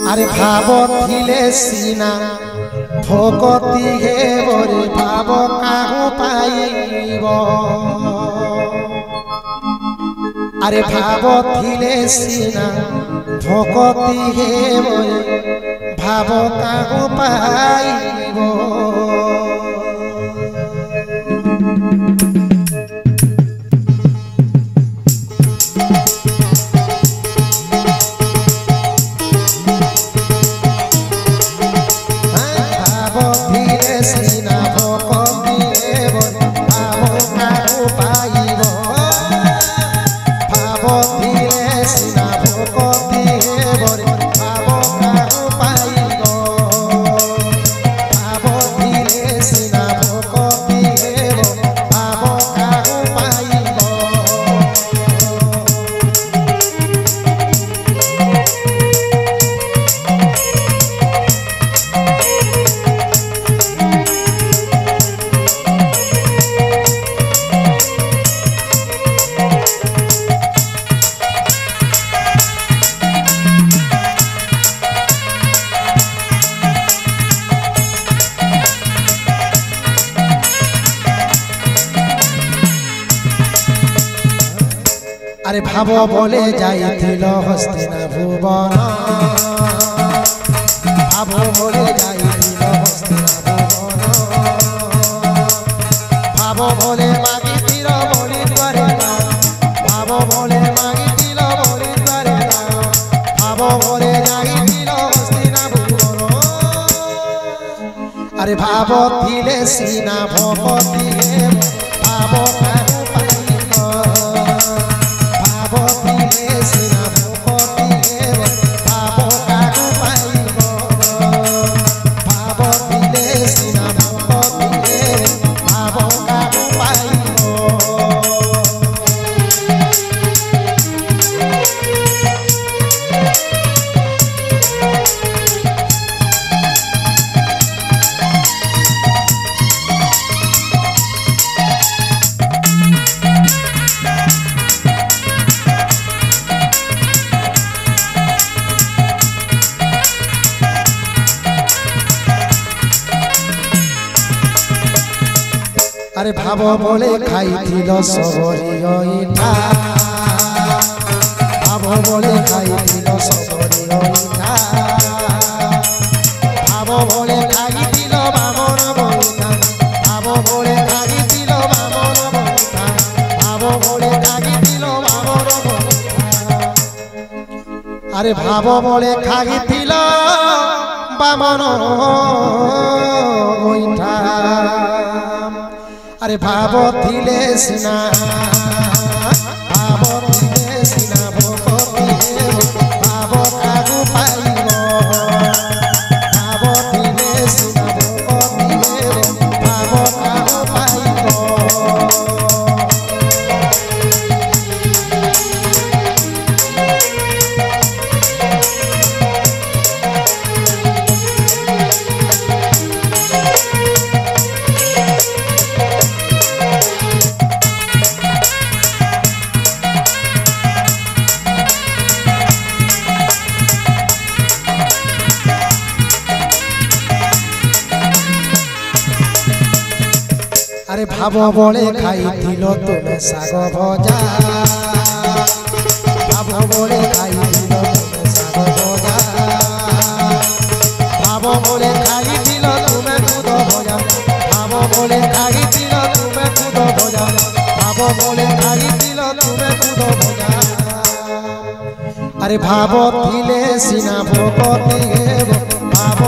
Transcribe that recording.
আরে ভাবতিলে সিনা ভকতি হে বরে ভাব কাহু পাইব আরে ভাবতিলে সিনা ভকতি হে বরে ভাব কাহু পাইব আরে ভাব বলে যাইছিল হস্তিনা ভুবন ভাব বলে যাইছিল হস্তিনা ভুবন ভাব বলে মাগিছিল বলি করে না ভাব বলে মাগিছিল বলি করে না ভাব বলে যাইছিল হস্তিনা ভুবন আরে ভাব দিলে সিনা ভকতি ভাব আরে ভাব বলে খাইছিল সবরিয় ইটা ভাব বলে খাইছিল সবরিয় ইটা ভাব বলে খাইছিল বামন বইটা ভাব বলে খাইছিল বামন বইটা ভাব বলে খাইছিল বামন বইটা আরে ভাব বলে খাইছিল বামন বইটা আরে ভাব দিলে সিনা ভাব দিলে সিনা ভকতি ভাব কাহু পাইব ভাব দিলে সিনা ভকতি ভাব কাহু পাইব আরে ভাব বলে খাইছিল তুমি শাগ ভজা ভাব বলে খাইছিল তুমি শাগ ভজা ভাব বলে খাইছিল তুমি দুধ ভজা ভাব বলে খাইছিল তুমি দুধ ভজা ভাব বলে খাইছিল তুমি দুধ ভজা আরে ভাব দিলে সিনা ভকতি ভাব